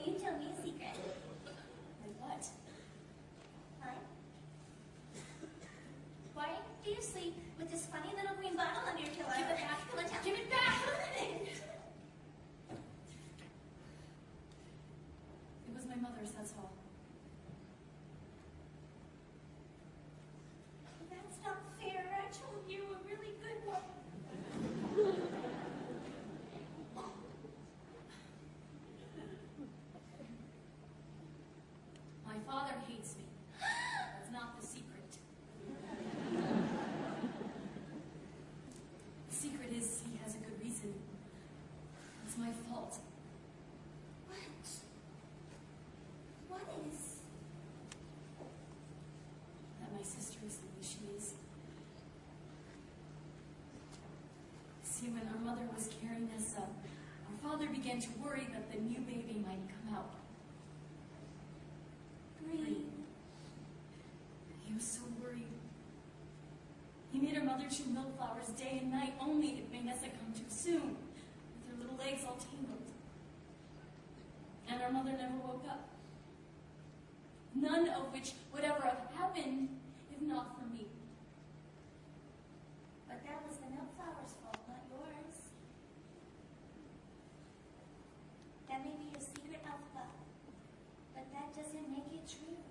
you tell me a secret? Like what? Fine. Why do you sleep with this funny little green bottle under your pillow? Give it back. Come on, tell me. Give it back! It was my mother's, that's all. That's not fair. I told you a really good one. My father hates me. That's not the secret. The secret is he has a good reason. It's my fault. What? What is? That my sister is the way she is. See, when our mother was carrying us up, our father began to worry that the new baby might come out green. He was so worried. He made our mother chew milk flowers day and night, only it made Nessa come too soon, with her little legs all tangled. And our mother never woke up. None of which would ever have happened if not for me. But that was the milk flower's fault, not yours. That may be your secret, Alpha, but that doesn't make it true.